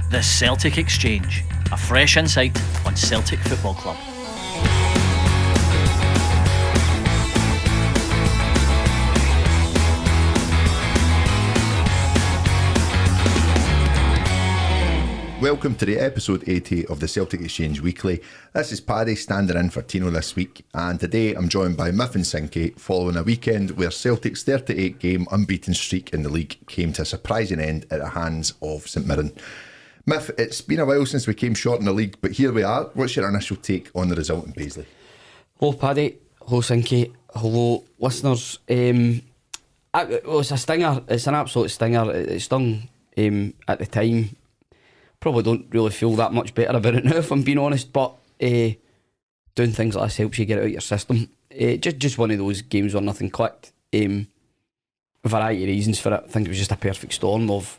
The Celtic Exchange, a fresh insight on Celtic Football Club. Welcome to the episode 80 of the Celtic Exchange Weekly. This is Paddy standing in for Tino this week, and today I'm joined by Miff and Sinky following a weekend where Celtic's 38 game unbeaten streak in the league came to a surprising end at the hands of St Mirren. Miff, it's been a while since we came short in the league, but here we are. What's your initial take on the result in Paisley? Hello Paddy, hello Sinky, hello listeners. It's a stinger, it's an absolute stinger. It stung at the time. Probably don't really feel that much better about it now, if I'm being honest, but doing things like this helps you get it out of your system. Just one of those games where nothing clicked. A variety of reasons for it. I think it was just a perfect storm of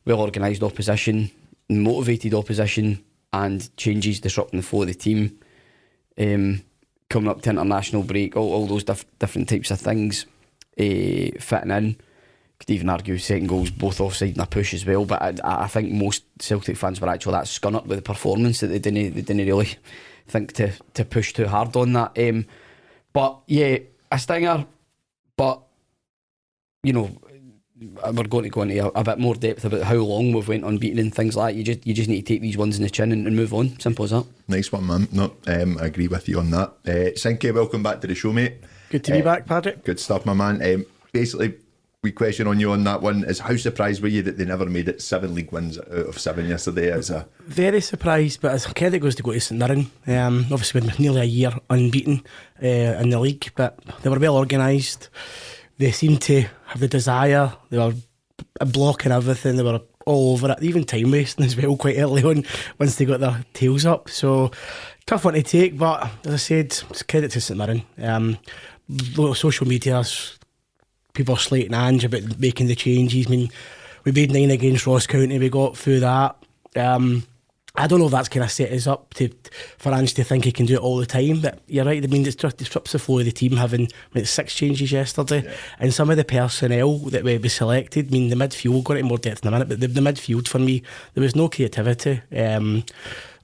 well organised opposition, motivated opposition, and changes disrupting the flow of the team. Coming up to international break, all those different types of things fitting in. Could even argue second goals both offside and a push as well, but I think most Celtic fans were actually that scunnered with the performance that they didn't really think to push too hard on that. But yeah, a stinger. But you know, we're going to go into a bit more depth about how long we've went unbeaten and things like that. You just need to take these ones in the chin and move on. Simple as that. Nice one, man. No, I agree with you on that. Sinky, welcome back to the show, mate. Good to be back, Patrick. Good stuff, my man. Basically, we question on you on that one is how surprised were you that they never made it 7 league wins out of 7 yesterday? Very surprised, but as credit goes to St Mirren, obviously been nearly a year unbeaten in the league, but they were well organised. They seemed to have the desire. They were blocking everything. They were all over it, even time wasting as well quite early on once they got their tails up. So tough one to take, but as I said, it's credit to St Mirren. Social media, people are slating Ange about making the changes. I mean, we made 9 against Ross County, we got through that. I don't know if that's kind of set us up for Ange to think he can do it all the time, but you're right. I mean, it disrupts the flow of the team having 6 changes yesterday, and some of the personnel that we selected. I mean, the midfield, we'll go into more depth in a minute, but the midfield for me, there was no creativity.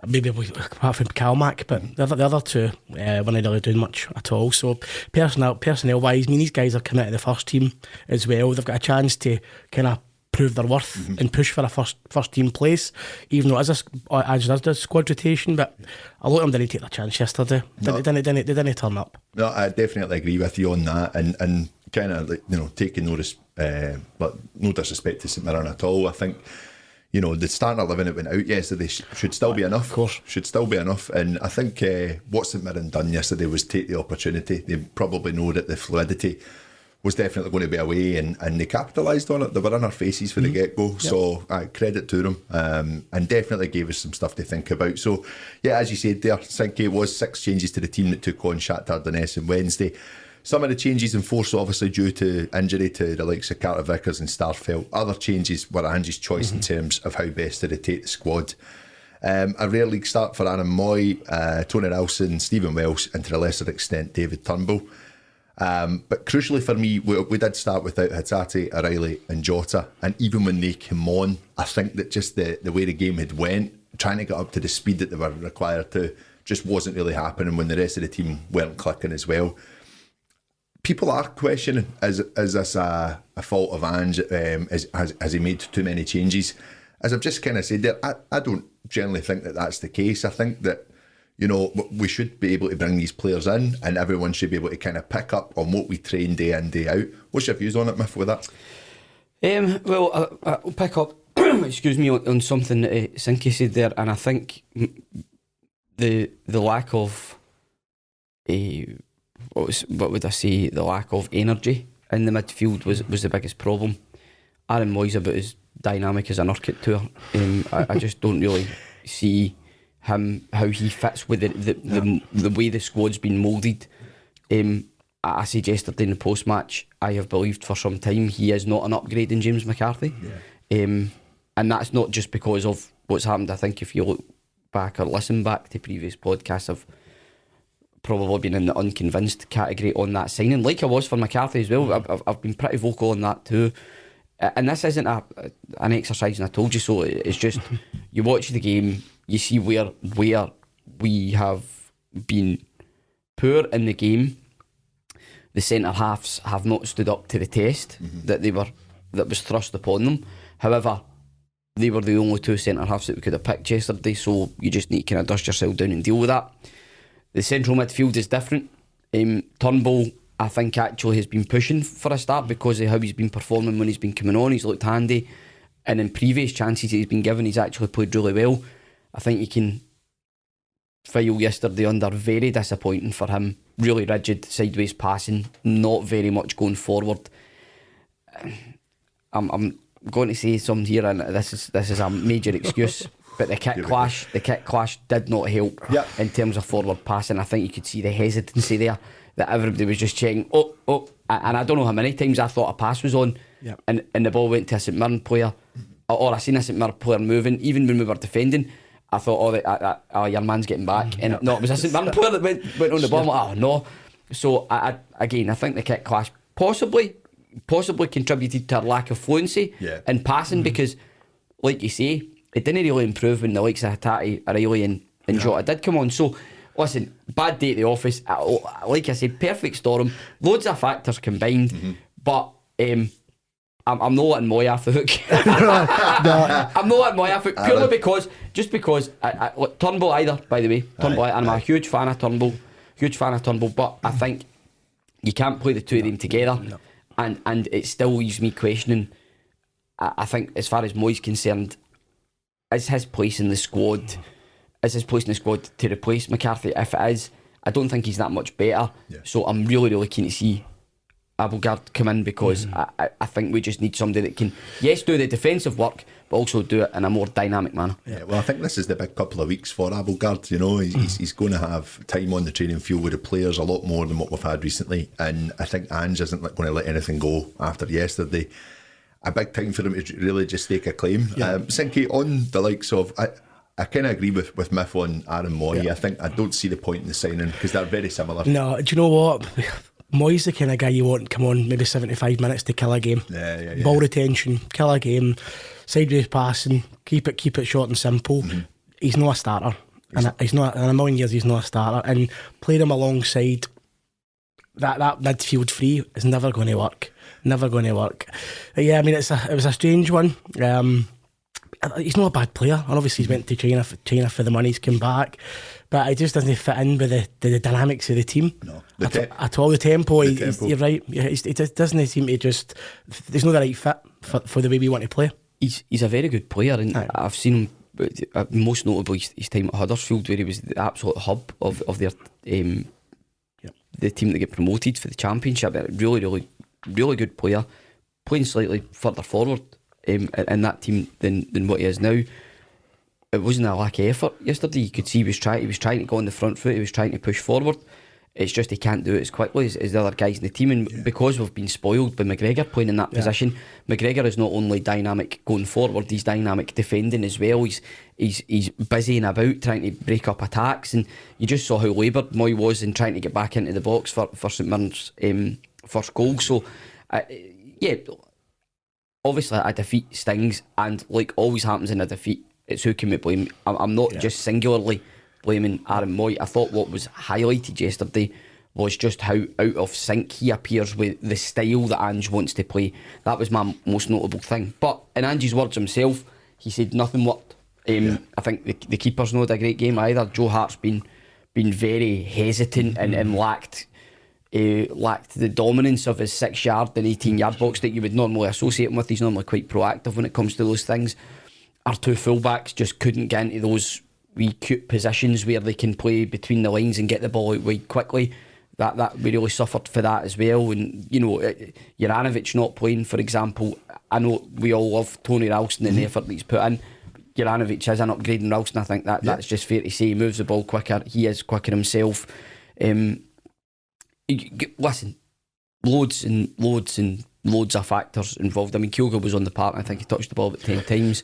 Maybe apart from Calmac, but the other two weren't really doing much at all. So personnel wise, I mean, these guys are coming to the first team as well. They've got a chance to kind of prove their worth and push for a first team place, even though it is Ange does the squad rotation. But a lot of them didn't take their chance yesterday. They didn't turn up. No, I definitely agree with you on that, and kind of like, you know, taking notice, but no disrespect to St Mirren at all. I think, you know, the starting 11 that went out yesterday should still be enough. Of course. Should still be enough. And I think what St Mirren done yesterday was take the opportunity. They probably know that the fluidity was definitely going to be away, and they capitalised on it. They were in our faces for the get-go. Yep. So credit to them. And definitely gave us some stuff to think about. So, yeah, as you said there, Sinky, was 6 changes to the team that took on Shakhtar Donetsk on Wednesday. Some of the changes in force obviously due to injury to the likes of Carter Vickers and Starfelt. Other changes were Ange's choice in terms of how best to rotate the squad. A rare league start for Aaron Moy, Tony Nelson, Stephen Welsh, and to a lesser extent David Turnbull. But crucially for me, we did start without Hatate, O'Reilly and Jota, and even when they came on, I think that just the way the game had went, trying to get up to the speed that they were required to, just wasn't really happening when the rest of the team weren't clicking as well. People are questioning, is this a fault of Ange? Has he made too many changes? As I've just kind of said there, I don't generally think that that's the case. I think that, you know, we should be able to bring these players in, and everyone should be able to kind of pick up on what we train day in, day out. What's your views on it, Miff, with that? Well, I'll pick up, excuse me, on something that Sinky said there, and I think the lack of what would I say? The lack of energy in the midfield was the biggest problem. Aaron Moy's about as dynamic as an Urquhart tour. I just don't really see him, how he fits with the way the squad's been moulded. I said yesterday in the post match, I have believed for some time he is not an upgrade in James McCarthy. And that's not just because of what's happened. I think if you look back or listen back to previous podcasts, I've probably been in the unconvinced category on that signing, like I was for McCarthy as well. I've been pretty vocal on that too. and this isn't an exercise, and I told you so. It's just you watch the game, you see where we have been poor in the game. The centre halves have not stood up to the test that was thrust upon them. However, they were the only two centre halves that we could have picked yesterday, so you just need to kind of dust yourself down and deal with that. The central midfield is different. Turnbull, I think, actually has been pushing for a start because of how he's been performing when he's been coming on. He's looked handy, and in previous chances he's been given, he's actually played really well. I think you can file yesterday under very disappointing for him. Really rigid, sideways passing, not very much going forward. I'm going to say something here, and this is a major excuse, but the kick clash did not help in terms of forward passing. I think you could see the hesitancy there, that everybody was just checking, and I don't know how many times I thought a pass was on, and the ball went to a St Mirren player, or I seen a St Mirren player moving. Even when we were defending, I thought, your man's getting back, and no, it was a St Mirren player that went on the ball. Like, no. So I think the kick clash possibly contributed to our lack of fluency in passing, because, like you say, it didn't really improve when the likes of Hatate, O'Reilly and Jota did come on. So listen, bad day at the office. Like I said, perfect storm, loads of factors combined, but I'm not letting Moy off the hook. I'm not letting Moy off the hook purely because Turnbull either, by the way. Turnbull, and I'm a huge fan of Turnbull, but I think you can't play the two of them together. No. And it still leaves me questioning. I think, as far as Moy's concerned, is his place in the squad to replace McCarthy? If it is, I don't think he's that much better. So I'm really, really keen to see Abelgard come in, because I think we just need somebody that can, yes, do the defensive work, but also do it in a more dynamic manner. Well, I think this is the big couple of weeks for Abelgard. You know, he's going to have time on the training field with the players, a lot more than what we've had recently, and I think Ange isn't going to let anything go after yesterday. A big time for him to really just stake a claim. Sinky, on the likes of, I kind of agree with Miff on Aaron Moy. I don't see the point in the signing, because they're very similar. No, do you know what? Moy's the kind of guy you want to come on maybe 75 minutes to kill a game. Ball retention, kill a game, sideways passing, keep it short and simple. He's not a starter. He's not, in a million years he's not a starter. And playing him alongside that midfield three is never going to work. Yeah, I mean, it was a strange one. He's not a bad player, and obviously he's went to China for the money. He's come back, but it just doesn't fit in with the dynamics of the team. No, at all. The tempo. You're right. It doesn't seem to just. There's no the right fit for the way we want to play. He's a very good player, and I've seen him most notably his time at Huddersfield, where he was the absolute hub of their the team that get promoted for the Championship. Really, really good player, playing slightly further forward in that team than what he is now. It wasn't a lack of effort yesterday. You could see he was trying to go on the front foot, he was trying to push forward. It's just he can't do it as quickly as the other guys in the team, and because we've been spoiled by McGregor playing in that position. McGregor is not only dynamic going forward, he's dynamic defending as well. He's busy and about trying to break up attacks, and you just saw how laboured Moy was in trying to get back into the box for St Mirren's first goal. So obviously a defeat stings, and like always happens in a defeat, it's who can we blame. I'm not just singularly blaming Aaron Moy. I thought what was highlighted yesterday was just how out of sync he appears with the style that Ange wants to play. That was my most notable thing. But in Ange's words himself, he said nothing worked. I think the keeper's not had a great game either. Joe Hart's been very hesitant and lacked the dominance of his 6-yard and 18-yard box that you would normally associate him with. He's normally quite proactive when it comes to those things. Our two fullbacks just couldn't get into those wee cute positions where they can play between the lines and get the ball out wide quickly. That we really suffered for that as well. And Juranovic not playing, for example, I know we all love Tony Ralston and the effort that he's put in. Juranovic is an upgrade in Ralston. I think that's just fair to say. He moves the ball quicker, he is quicker himself. Listen, loads of factors involved. I mean, Kyogo was on the park, I think he touched the ball about 10 times.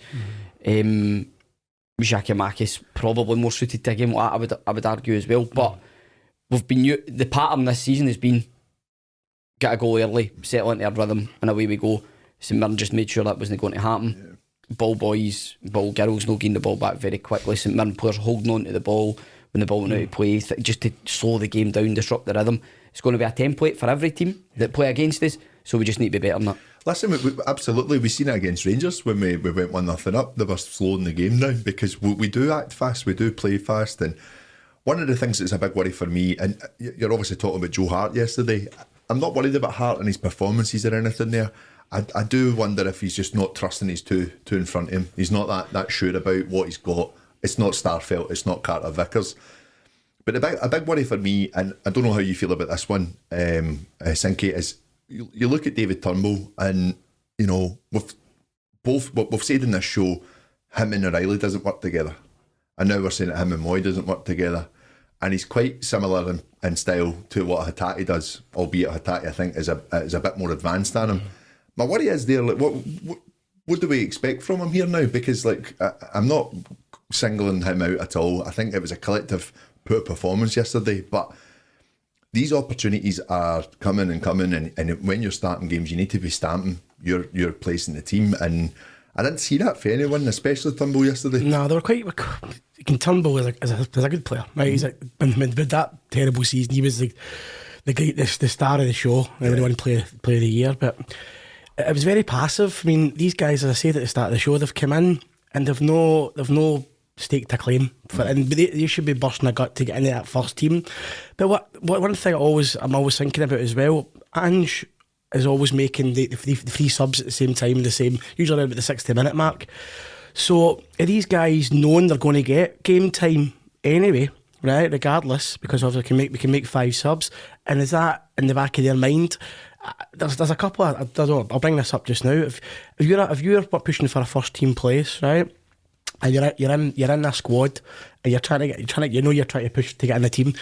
Giakoumakis probably more suited to a game like that, I would argue as well. But the pattern this season has been get a goal early, settle into a rhythm, and away we go. St Mirren just made sure that wasn't going to happen. Ball boys, ball girls, no getting the ball back very quickly. St Mirren players holding on to the ball when the ball went out of play, just to slow the game down, disrupt the rhythm. It's going to be a template for every team that play against us, so we just need to be better than that. Listen, absolutely, we've seen it against Rangers when we went 1-0 up. They were slowing the game down because we do act fast, we do play fast. And one of the things that's a big worry for me, and you're obviously talking about Joe Hart yesterday, I'm not worried about Hart and his performances or anything there. I do wonder if he's just not trusting his two in front of him. He's not that sure about what he's got. It's not Starfelt, it's not Carter Vickers. But a big worry for me, and I don't know how you feel about this one, Sinky, is you look at David Turnbull, and you know, with both what we've said in this show, him and O'Reilly doesn't work together, and now we're saying that him and Moy doesn't work together, and he's quite similar in style to what Hatate does, albeit Hatate I think is a bit more advanced than him. My worry is there, like what do we expect from him here now? Because like I'm not singling him out at all. I think it was a collective poor performance yesterday, but these opportunities are coming, and when you're starting games, you need to be stamping your place in the team, and I didn't see that for anyone, especially Turnbull yesterday. No, they were quite. Turnbull is a good player, right? He's like, with that terrible season, he was the star of the show. Everyone won play of the year, but it was very passive. I mean, these guys, as I said at the start of the show, they've come in and they've no stake to claim for, and they should be bursting a gut to get into that first team. But one thing I'm always thinking about as well, Ange is always making the three subs at the same time, usually around about the 60-minute mark. So are these guys knowing they're going to get game time anyway, right? Regardless, because obviously we can make 5 subs, and is that in the back of their mind? There's a couple of, I don't know, I'll bring this up just now. If you're pushing for a first team place, right, and you're in a squad, and you're trying to push to get in the team,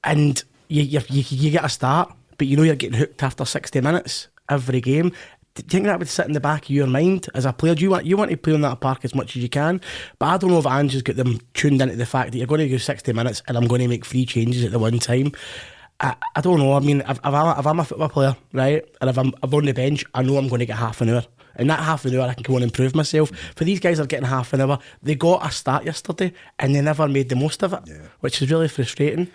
and you get a start, but you know you're getting hooked after 60 minutes every game. Do you think that would sit in the back of your mind as a player? Do you want to play on that park as much as you can? But I don't know if Ange has got them tuned into the fact that you're going to go 60 minutes and I'm going to make 3 changes at the one time. I don't know. I mean, if I'm a football player, right, and if I'm on the bench, I know I'm going to get half an hour. And that half an hour, I can go and improve myself. For these guys that are getting half an hour, they got a start yesterday and they never made the most of it, which is really frustrating.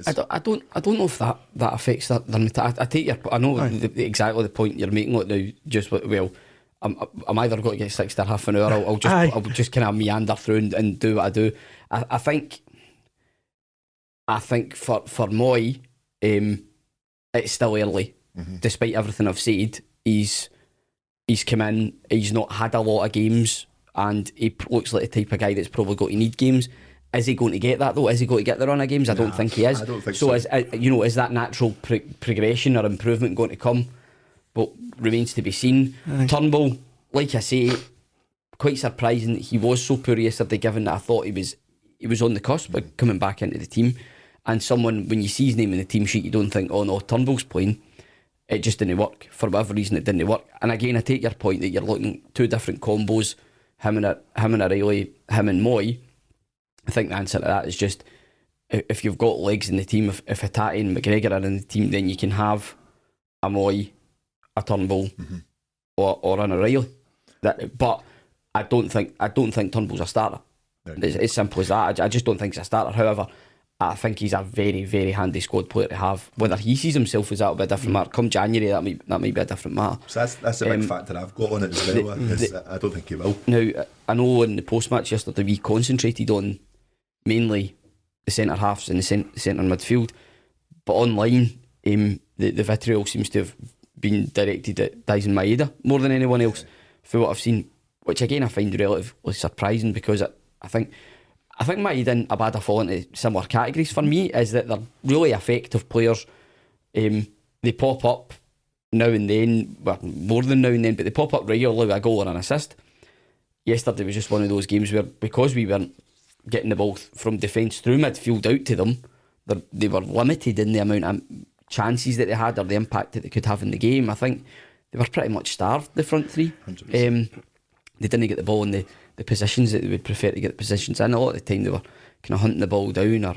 I don't know if that affects their I take your. I know exactly the point you're making. Like now, just well, I'm either going to get 60 or half an hour. I'll just kind of meander through and do what I do. I think for Moy, it's still early. Despite everything I've said, he's come in. He's not had a lot of games, and he looks like the type of guy that's probably going to need games. Is he going to get that though? Is he going to get the run of games? I don't think he is. I don't think so. Is that natural progression or improvement going to come? But remains to be seen. Turnbull, like I say, quite surprising that he was so poor yesterday, given that I thought he was on the cusp of coming back into the team. And someone, when you see his name in the team sheet, you don't think, oh no, Turnbull's playing. It just didn't work. For whatever reason, it didn't work. And again, I take your point that you're looking 2 different combos, him and O'Reilly, him and Moy. I think the answer to that is just, if you've got legs in the team, if Hatate and McGregor are in the team, then you can have a Moy, a Turnbull, or an O'Reilly. But I don't think Turnbull's a starter. No. It's as simple as that. I just don't think he's a starter. However, I think he's a very, very handy squad player to have. Whether he sees himself as that will be a different matter. Come January, that might be a different matter. So that's a big factor I've got on it as well. I don't think he will. Now, I know in the post-match yesterday we concentrated on mainly the centre halves and the centre midfield, but online the vitriol seems to have been directed at Daisen Maeda more than anyone else for what I've seen, which again I find relatively surprising, because I think Maeda and Abada fall into similar categories for me, is that they're really effective players. They pop up now and then, well, more than now and then, but they pop up regularly with a goal or an assist. Yesterday was just one of those games where, because we weren't getting the ball from defence through midfield out to them, they were limited in the amount of chances that they had or the impact that they could have in the game. I think they were pretty much starved, the front three. They didn't get the ball in the positions that they would prefer to get the positions in. A lot of the time they were kind of hunting the ball down or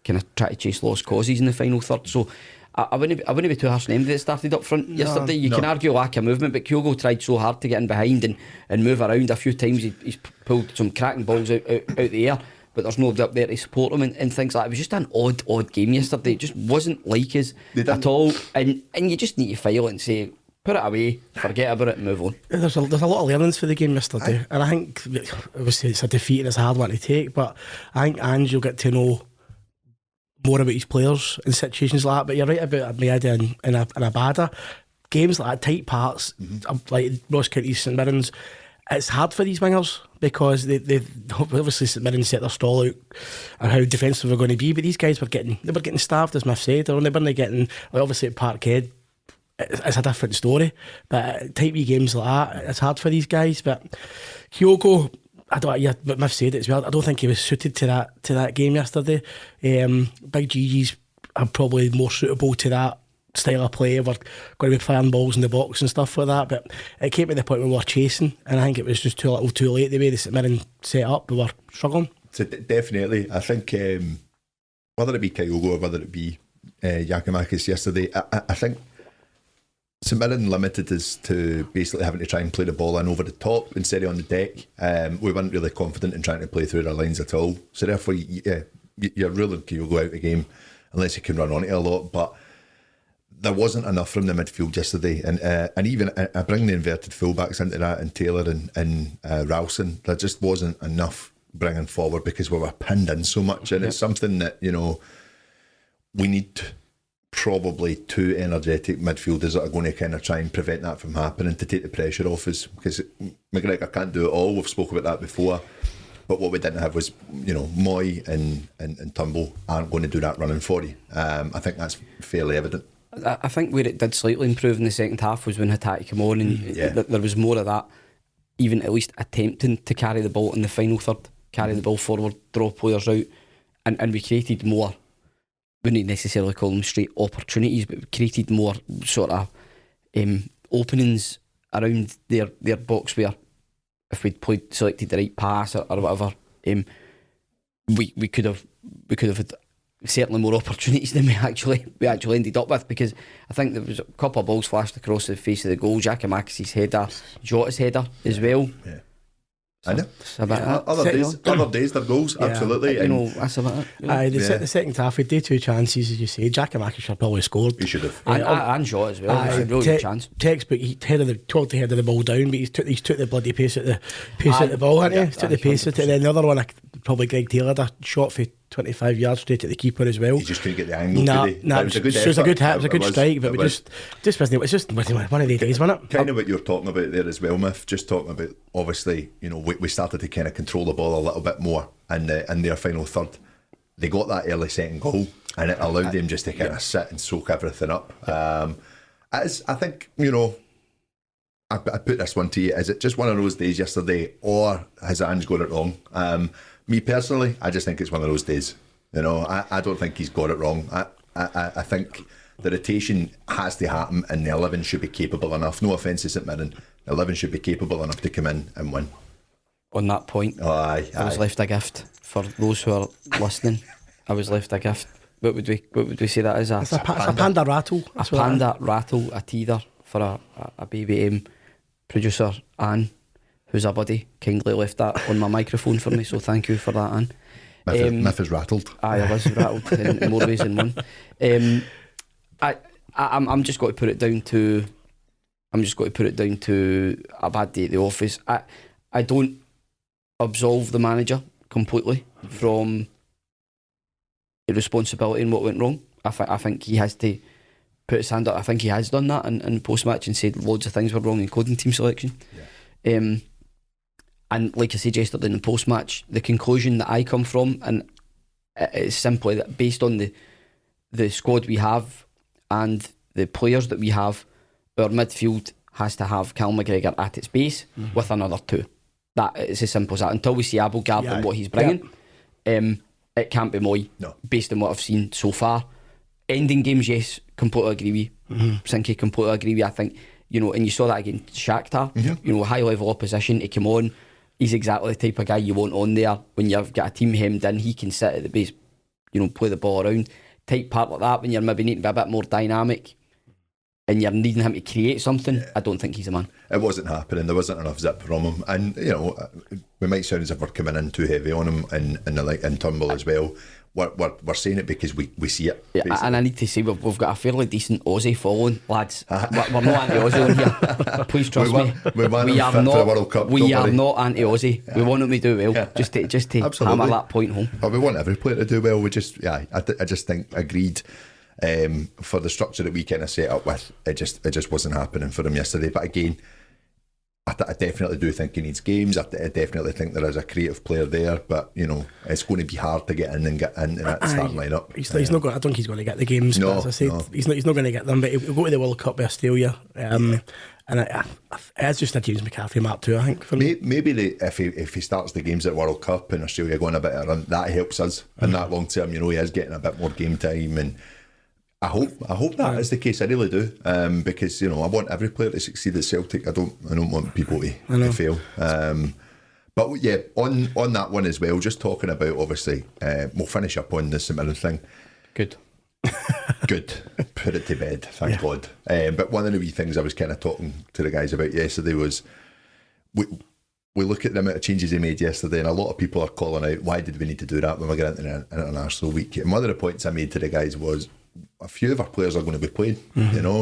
kind of trying to chase lost causes in the final third. So I wouldn't be too harsh on anybody that started up front yesterday. You can argue lack of movement, but Kyogo tried so hard to get in behind and move around a few times. He's pulled some cracking balls out the air, but there's nobody up there to support him and things like that. It was just an odd game yesterday. It just wasn't like us at all. And you just need to file it and say, put it away, forget about it and move on. There's a lot of learnings for the game yesterday, and I think obviously it's a defeat and it's a hard one to take, but I think Ange will get to know more about his players in situations like that. But you're right about Mieda and Abada. Games like that, tight parts, like Ross County, St Mirren's, it's hard for these wingers because they obviously St Mirren set their stall out and how defensive they're going to be, but these guys were getting starved, as Miff said, or they weren't getting, like obviously at Parkhead it's a different story, but tight wee games like that, it's hard for these guys. But Kyogo, but Miff said it as well, I don't think he was suited to that game yesterday. Big Gigi's are probably more suitable to that style of play. We're going to be playing balls in the box and stuff like that, but it came to the point where we were chasing, and I think it was just too little too late the way the St Mirren set up. We were struggling. So definitely, I think whether it be Kyogo or whether it be Giakoumakis yesterday, I think St Mirren limited us to basically having to try and play the ball in over the top instead of on the deck. We weren't really confident in trying to play through their lines at all. So therefore, you're ruling Kyogo out of the game unless you can run on it a lot. But there wasn't enough from the midfield yesterday, and even I bring the inverted fullbacks into that, and Taylor and Ralston. There just wasn't enough bringing forward because we were pinned in so much, and it's something that we need. Probably two energetic midfielders that are going to kind of try and prevent that from happening, to take the pressure off us, because McGregor can't do it all. We've spoken about that before, but what we didn't have was Moy and Turnbull aren't going to do that running for you. I think that's fairly evident. I think where it did slightly improve in the second half was when Hatate came on, and there was more of that, even at least attempting to carry the ball in the final third, carry the ball forward, draw players out, and we created more. Wouldn't necessarily call them straight opportunities, but we created more sort of openings around their box, where if we'd selected the right pass or whatever, we could have had certainly more opportunities than we actually ended up with, because I think there was a couple of balls flashed across the face of the goal. Giakoumakis' header, Jota's header as well. Yeah. I know. Other days, their goals, absolutely. That's about it. The second half, we did two chances, as you say. Giakoumakis should have probably scored. He should have. And Jota as well. It was a really good chance. Textbook. He totally headed the ball down, but he took the bloody pace at the ball, hadn't he? He took the pace at it. And then the other one, probably Greg Taylor had a shot for 25 yards straight at the keeper as well. He just couldn't get the angle. It was a good hit. It was a good strike, but we just wasn't. It's just one of the days, wasn't it? Kind of what you're talking about there as well, Miff. Just talking about, obviously, we started to kind of control the ball a little bit more in their final third. They got that early second goal, and it allowed them just to kind of sit and soak everything up. I think, I put this one to you: is it just one of those days yesterday, or has Ange got it wrong? Me personally, I just think it's one of those days. I don't think he's got it wrong. I think the rotation has to happen, and the 11 should be capable enough. No offence to St Mirren, the 11 should be capable enough to come in and win. On that point, I was left a gift for those who are listening. I was left a gift. What would we say that is? It's a panda rattle. A panda rattle, a teether for a baby producer, Anne, who's a buddy, kindly left that on my microphone for me, so thank you for that, Anne. Myth is rattled. I was rattled in more ways than one. I'm just going to put it down to a bad day at the office. I don't absolve the manager completely from the responsibility in what went wrong. I think he has to put his hand up. I think he has done that in post-match and said loads of things were wrong, including team selection. Yeah. And like I said yesterday in the post-match, the conclusion that I come from, and it's simply that based on the squad we have and the players that we have, our midfield has to have Cal McGregor at its base with another two. That is as simple as that. Until we see Abelgard and what he's bringing, it can't be Moy, based on what I've seen so far. Ending games, yes, completely agree with you. Sinky, completely agree with you. I think, and you saw that against Shakhtar, high level opposition, he came on. He's exactly the type of guy you want on there when you've got a team hemmed in. He can sit at the base, play the ball around. type part like that, when you're maybe needing to be a bit more dynamic and you're needing him to create something, I don't think he's a man. It wasn't happening. There wasn't enough zip from him, and we might sound as if we're coming in too heavy on him in Turnbull as well. We're saying it because we see it. Yeah, and I need to say we've got a fairly decent Aussie following, lads. We're not anti-Aussie on here. Please trust me. We are not. For the World Cup, we are not anti-Aussie. Yeah. We want them to do well. Just to hammer that point home. We want every player to do well. I just think agreed. For the structure that we kind of set up with, it just wasn't happening for him yesterday. But again, I definitely do think he needs games. I definitely think there is a creative player there, but it's going to be hard to get in and get in that starting lineup. He's not going. I don't think he's going to get the games. No, but as I said, no. he's not going to get them. But he'll go to the World Cup with Australia, and it's just a James McCarthy map too. I think for me. Maybe if he starts the games at World Cup and Australia going a bit around, that helps us in that long term. He is getting a bit more game time, and I hope that is the case. I really do, because I want every player to succeed at Celtic. I don't want people to fail. But yeah, on that one as well. Just talking about, obviously, we'll finish up on the St Mirren thing. Good. Put it to bed, thank God. But one of the wee things I was kind of talking to the guys about yesterday was we look at the amount of changes they made yesterday, and a lot of people are calling out, why did we need to do that when we get into an international week? And one of the points I made to the guys was, a few of our players are going to be playing,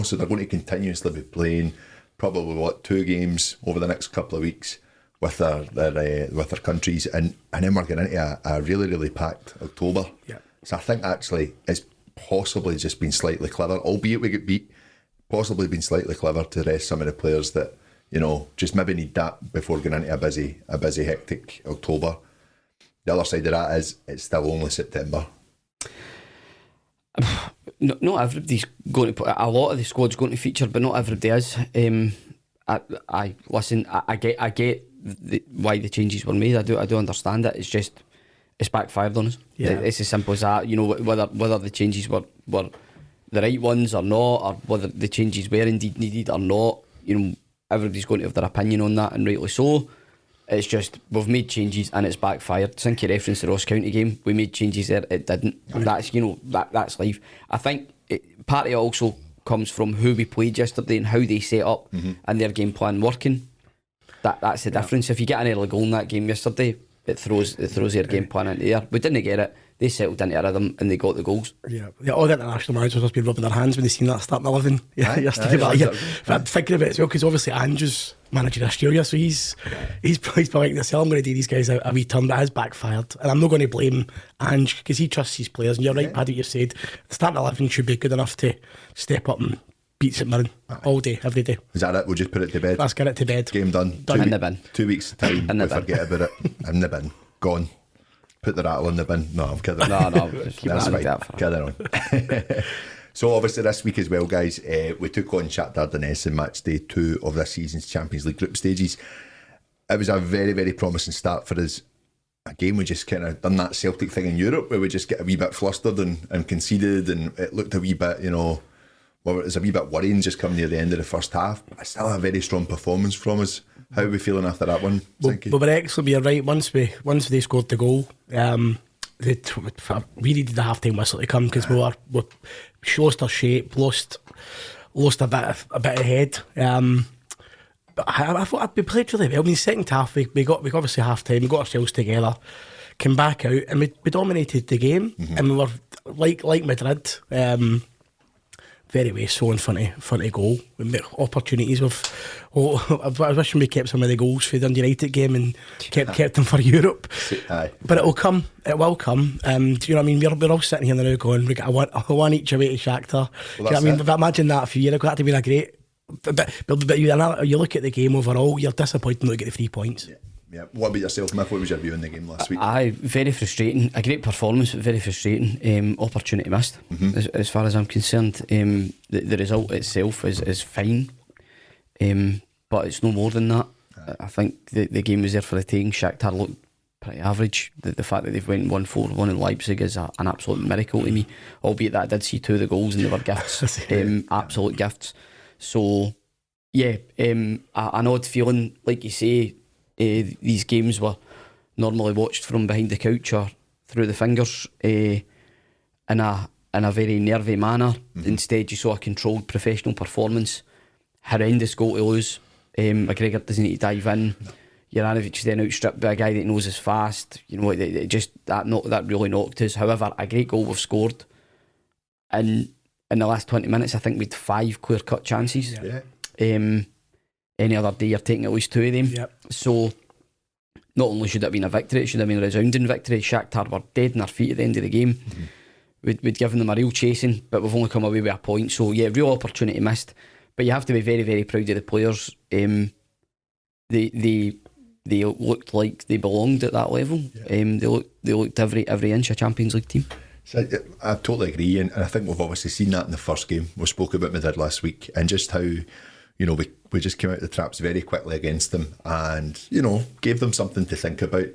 so they're going to continuously be playing, probably 2 games over the next couple of weeks with their countries, and then we're getting into a really, really packed October. Yeah. So I think actually it's possibly just been slightly clever, albeit we get beat, possibly been slightly clever to rest some of the players that just maybe need that before going into a busy hectic October. The other side of that is it's still only September. Not everybody's going to put, a lot of the squad's going to feature, but not everybody is. I listen. I get why the changes were made. I do understand it. It's just it's backfired on us. Yeah. It's as simple as that. Whether the changes were the right ones or not, or whether the changes were indeed needed or not. Everybody's going to have their opinion on that, and rightly so. It's just we've made changes and it's backfired. Since you referenced the Ross County game, we made changes there, it didn't. That's that's life. I think part of it also comes from who we played yesterday and how they set up and their game plan working. That's the difference. If you get an early goal in that game yesterday, it throws their game plan into there. We didn't get it. They settled into a rhythm and they got the goals. Yeah, all the international managers must be rubbing their hands when they seen that starting 11 yesterday. But I'm thinking about it as well, because obviously Ange's managing Australia, so he's probably like this. I'm going to do these guys a wee turn, but it has backfired, and I'm not going to blame Ange because he trusts his players. And you're right, Paddy, you said the starting 11 should be good enough to step up and beat St Mirren all day, every day. Is that it? We'll just put it to bed. Let's get it to bed. Game done. In the bin. 2 weeks time. We forget about it. In the bin. Gone. Put the rattle in the bin. No, I'm kidding. No, that's fine. Kidding on. So obviously this week as well, guys, we took on Shakhtar Donetsk in match day 2 of this season's Champions League group stages. It was a very, very promising start for us. Again, we just kind of done that Celtic thing in Europe where we just get a wee bit flustered and conceded, and it looked a wee bit, it was a wee bit worrying just coming near the end of the first half. But still a very strong performance from us. How are we feeling after that one? We were excellent. You're right. Once they scored the goal, we needed the half time whistle to come because we lost our shape, lost a bit ahead. But I thought we played really well. I mean, second half we got obviously half time. We got ourselves together, came back out, and we dominated the game. And we were like Madrid. Very wasteful in front of goal. We make opportunities I was wishing we kept some of the goals for the United game and kept them for Europe. Aye. But it will come. Do you know what I mean? We're all sitting here now going, we got a one each away to Shakhtar. Do you know what I mean? But imagine that a few years ago, that'd have been a great. But you look at the game overall, you're disappointed not to get the 3 points. Yeah. What about yourself, Miff? What was your view in the game last week? Very frustrating. A great performance, but very frustrating. Opportunity missed, as far as I'm concerned. The result itself is fine, but it's no more than that. I think the game was there for the taking. Shakhtar looked pretty average. The fact that they've went 1-4-1 in Leipzig is an absolute miracle to me. Albeit that I did see 2 of the goals and they were gifts, absolute gifts. So yeah, an odd feeling, like you say. These games were normally watched from behind the couch or through the fingers, and in a very nervy manner. Instead, you saw a controlled professional performance. Horrendous goal to lose. McGregor doesn't need to dive in. Juranovic is then outstripped by a guy that knows is fast. You know, it just that really knocked us. However, a great goal we've scored. And in the last 20 minutes, I think we had 5 clear-cut chances. Yeah. Any other day, you're taking at least 2 of them. Yep. So, not only should it have been a victory, it should have been a resounding victory. Shakhtar were dead in their feet at the end of the game. We'd given them a real chasing, but we've only come away with a point. So, yeah, real opportunity missed. But you have to be very, very proud of the players. They looked like they belonged at that level. Yeah. They looked every inch a Champions League team. So I totally agree, and I think we've obviously seen that in the first game. We spoke about Madrid last week, and just how, you know, we just came out of the traps very quickly against them, and, you know, gave them something to think about.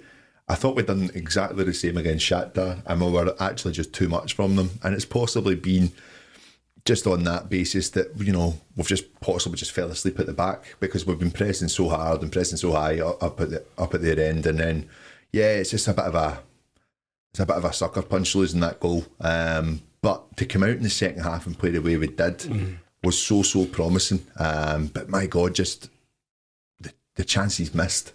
I thought we'd done exactly the same against Shakhtar, and we were actually just too much from them, and it's possibly been just on that basis that, you know, we've just possibly just fell asleep at the back, because we've been pressing so hard and pressing so high up at their end, and then it's just a bit of a sucker punch losing that goal. But to come out in the second half and play the way we did was so promising. But my God, just the chances missed.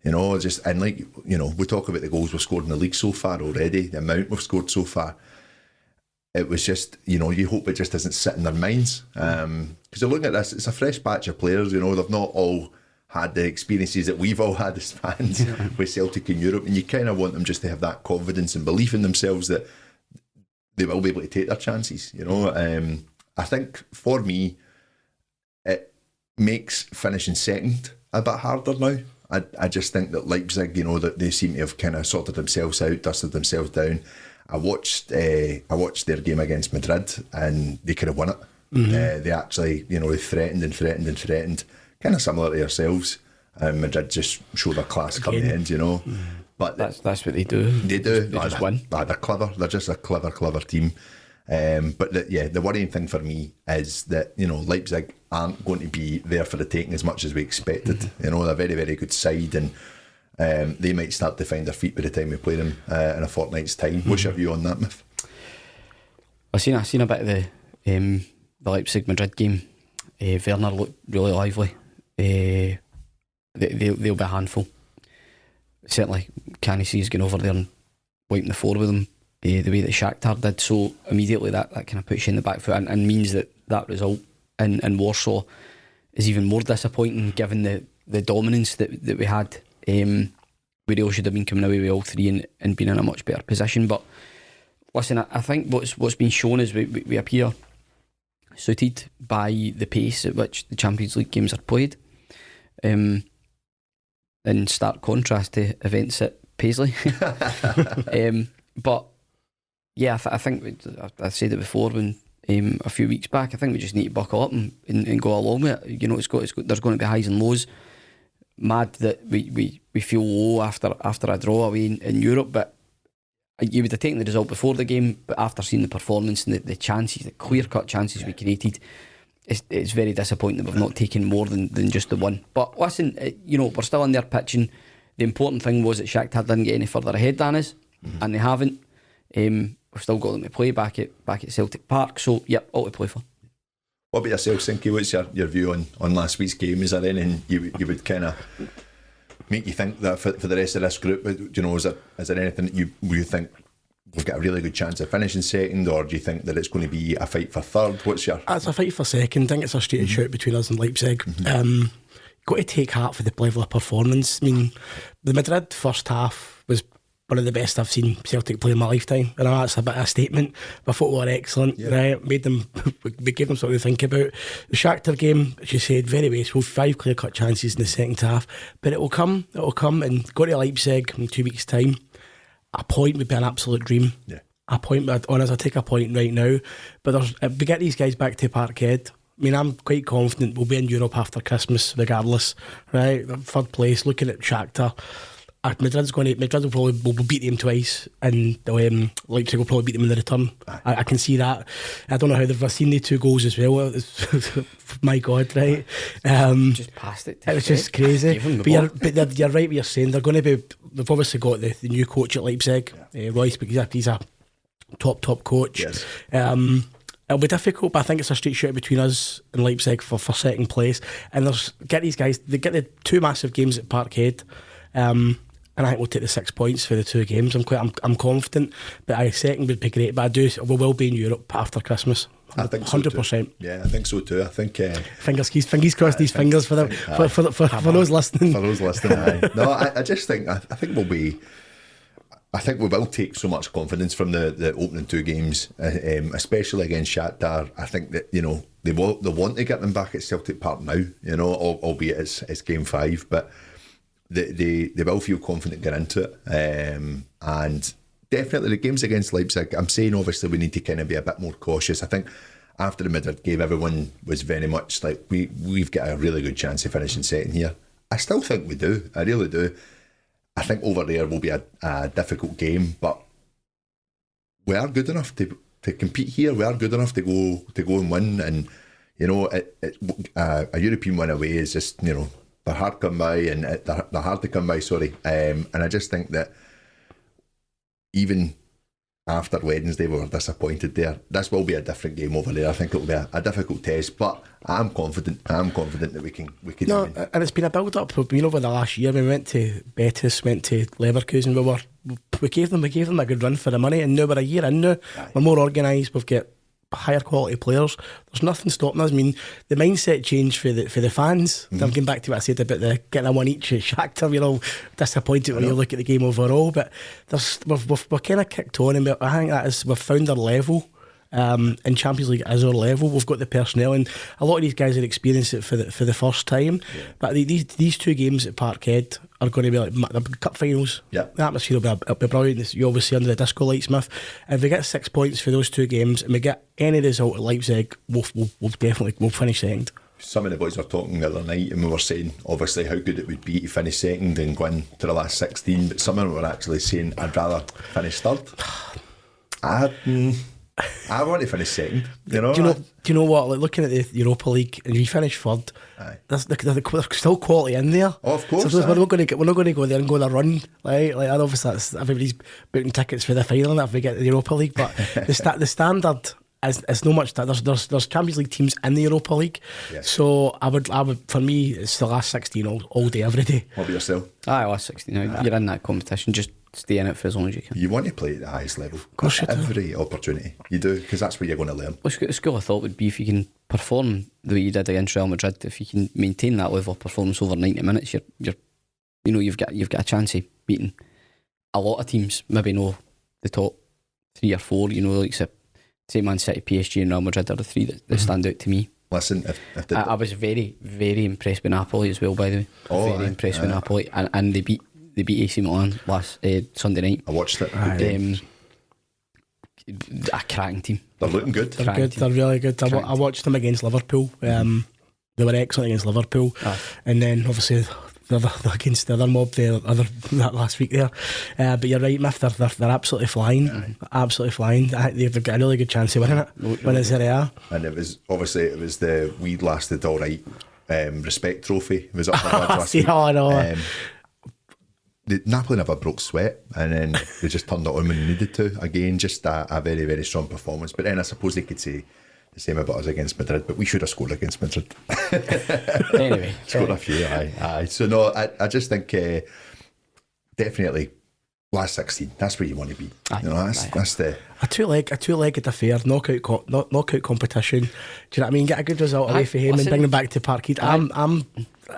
You know, and like, you know, we talk about the goals we've scored in the league so far already, the amount we've scored so far. It was just, you know, you hope it just doesn't sit in their minds. Because you're looking at this, it's a fresh batch of players, you know, they've not all had the experiences that we've all had as fans with Celtic in Europe, and you kind of want them just to have that confidence and belief in themselves that they will be able to take their chances, you know. I think for me, it makes finishing second a bit harder now. I just think that Leipzig, you know, that they seem to have kind of sorted themselves out, dusted themselves down. I watched their game against Madrid, and they could have won it. They actually, you know, they threatened, kind of similar to yourselves. Madrid just showed their class coming in, you know. But that's what they do. They do. They just win. They're clever. They're just a clever team. But the worrying thing for me is that, you know, Leipzig aren't going to be there for the taking as much as we expected. You know, they're a very, very good side, and they might start to find their feet by the time we play them in a fortnight's time. What's your view on that, Myth? I seen a bit of the Leipzig Madrid game. Werner looked really lively. They'll be a handful. Certainly can't see us going over there and wiping the floor with them the way that Shakhtar did. So immediately that kind of puts you in the back foot, and means that result in Warsaw is even more disappointing, given the dominance that we had. We really should have been coming away with all 3 and been in a much better position. But listen, I think what's been shown is we appear suited by the pace at which the Champions League games are played, in stark contrast to events at Paisley. But yeah, I think I said it before when a few weeks back. I think we just need to buckle up and go along with it. You know, there's going to be highs and lows. Mad that we feel low after a draw away in Europe, but you would have taken the result before the game, but after seeing the performance and the chances, the clear-cut chances we created, it's very disappointing that we've not taken more than just the one. But listen, you know, we're still in there pitching. The important thing was that Shakhtar didn't get any further ahead than us, and they haven't. We've still got them to play back at Celtic Park, so yep, all to play for. What about yourself, Sinky? What's your view on last week's game? Is there anything you would kind of make you think that for the rest of this group, you know, is there anything that you think we've got a really good chance of finishing second, or do you think that it's going to be a fight for third? What's your... It's a fight for second. I think it's a straight shout between us and Leipzig. Got to take heart for the level of performance. I mean, the Madrid first half was one of the best I've seen Celtic play in my lifetime. I know that's a bit of a statement, but thought we were excellent. Yeah. Right? We gave them something to think about. The Shakhtar game, as you said, very wasteful. 5 clear-cut chances in the second half, but it will come, and go to Leipzig in 2 weeks' time. A point would be an absolute dream. Yeah. A point, but honestly, I take a point right now. But if we get these guys back to Parkhead, I mean, I'm quite confident we'll be in Europe after Christmas, regardless. Right, third place. Looking at Shakhtar, Madrid will probably beat them twice, and Leipzig will probably beat them in the return. I can see that. I don't know how they've seen the 2 goals as well. My God, right? Just passed it. It was just crazy. But you're right what you're saying. They're going to be. They've obviously got the new coach at Leipzig, Royce, because he's a top coach. Yes. It'll be difficult, but I think it's a straight shootout between us and Leipzig for second place. And get these guys, they get the 2 massive games at Parkhead, and I think we'll take the 6 points for the 2 games. I'm confident, but second would be great. But we will be in Europe after Christmas. I think so 100%. Yeah, I think so too. I think fingers crossed. These fingers for those listening. For those listening, aye. No, I just think I think we'll be. I think we will take so much confidence from the opening 2 games, especially against Shakhtar. I think that they want to get them back at Celtic Park now. Albeit it's game 5, but they will feel confident getting into it. And definitely the games against Leipzig, I'm saying obviously we need to kind of be a bit more cautious. I think after the Madrid game, everyone was very much like we've got a really good chance of finishing second here. I still think we do. I really do. I think over there will be a difficult game, but we are good enough to compete here. We are good enough to go and win. And a European win away is just they're hard to come by, and they're hard to come by. Sorry, and I just think that even after Wednesday we were disappointed there. This will be a different game over there. I think it will be a difficult test, but I'm confident that we can no, win. And it's been a build up. Over the last year, we went to Betis, went to Leverkusen. We gave them a good run for the money, and now we're a year in now. Aye. We're more organised. We've got higher quality players. There's nothing stopping us. I mean, the mindset change for the fans. I'm getting back to what I said about the getting a 1 each at Shakhtar. We're all disappointed when you look at the game overall, but we're kind of kicked on, and I think we've found our level. In Champions League as our level, we've got the personnel, and a lot of these guys are experiencing it for the first time. Yeah. But these 2 games at Parkhead are going to be like the cup finals. Yeah. The atmosphere will be brilliant. You always see under the disco light, Smith. If we get 6 points for those 2 games and we get any result at Leipzig, we'll definitely finish second. Some of the boys were talking the other night, and we were saying obviously how good it would be to finish second and go in to the last 16, but some of them were actually saying I'd rather finish third. I want to finish second. Do you know what? Like looking at the Europa League, and we finish third. There's still quality in there. Oh, of course. So we're not going to go there and go on a run. Like obviously everybody's booking tickets for the final if we get the Europa League. But the standard is no much that there's Champions League teams in the Europa League. Yes. So I would for me it's the last 16 all day every day. What about yourself? Last 16. You're in that competition. Just stay in it for as long as you can. You want to play at the highest level. Of course you do. Every opportunity you do, because that's where you're going to learn. Well, the school of thought would be if you can perform the way you did against Real Madrid, if you can maintain that level of performance over 90 minutes, you've got a chance of beating a lot of teams. Maybe no the top 3 or 4. Like say Man City, PSG, and Real Madrid are the 3 that stand out to me. Listen, I was very, very impressed with Napoli as well. By the way, very impressed with Napoli, and they beat AC Milan last Sunday night. I watched it. A cracking team. They're looking good. They're really good. I watched them against Liverpool. They were excellent against Liverpool, and then obviously they're against the other mob that last week there. But you're right, Miff. They're absolutely flying. Absolutely flying. They've got a really good chance of winning it when it's Serie A. And it was the weed lasted all right. Respect trophy was up for last week. I know. Napoli never broke sweat, and then they just turned it on when they needed to. Again, just a very, very strong performance. But then I suppose they could say the same about us against Madrid, but we should have scored against Madrid. Anyway, scored a few, aye. So no, I just think definitely last 16. That's where you want to be. That's the a two-legged affair, knockout competition. Do you know what I mean? Get a good result away for him and bring them back to Parkhead.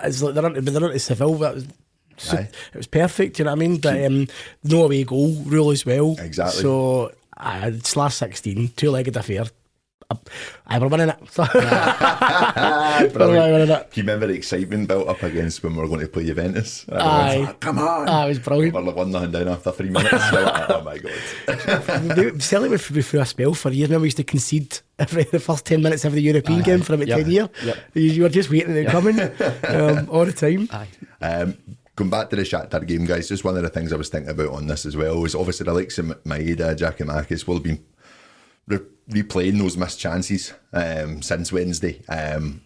It's like they're on to Seville. But it was perfect, you know what I mean? But no away goal rule as well. Exactly. So it's last 16, two-legged affair. We're winning it. Do you remember the excitement built up against when we were going to play Juventus? Come on! It was brilliant. We were like 1-0 down after 3 minutes. Oh my god! Celtic went through a spell for years. Remember, we used to concede the first 10 minutes of the European game for about 10 years. You were just waiting it coming all the time. Going back to the Shakhtar game, guys, just one of the things I was thinking about on this as well was obviously the likes of Maeda, Giacomakis will have been replaying those missed chances since Wednesday. Do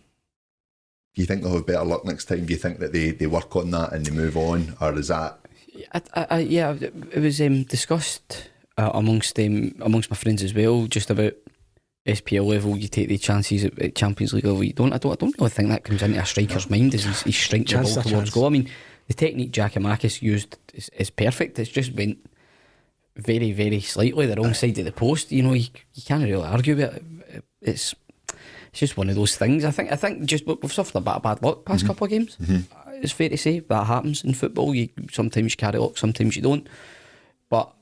you think they'll have better luck next time? Do you think that they work on that and they move on, or is that? Yeah, it was discussed amongst my friends as well, just about SPL level. You take the chances at Champions League level. I don't really think that comes into a striker's mind as he's striking the ball towards goal. I mean, the technique Giakoumakis used is perfect. It's just went very, very slightly the wrong side of the post. You can't really argue with it. It's just one of those things. I think just we've suffered a bit of bad luck past couple of games. It's fair to say that happens in football. Sometimes you carry luck, sometimes you don't. But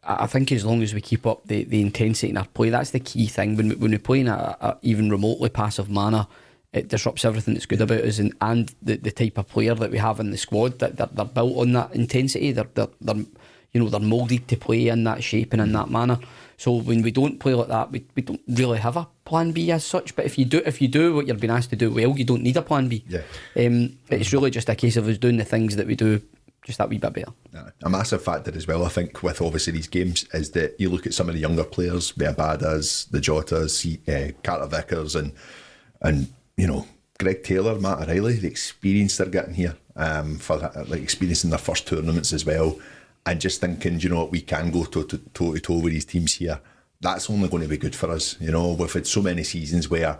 I think as long as we keep up the intensity in our play, that's the key thing. When we play in a even remotely passive manner, it disrupts everything that's good about us, and the type of player that we have in the squad, that they're built on that intensity. They're moulded to play in that shape and in that manner. So when we don't play like that, we don't really have a plan B as such. But if you do what you're being asked to do well, you don't need a plan B. Yeah. It's really just a case of us doing the things that we do just that wee bit better. A massive factor as well, I think, with obviously these games, is that you look at some of the younger players, the Abadas, the Jotas, Carter Vickers, and Greg Taylor, Matt O'Reilly, the experience they're getting here, for experiencing their first tournaments as well, and just thinking, we can go toe to toe with these teams here. That's only going to be good for us. We've had so many seasons where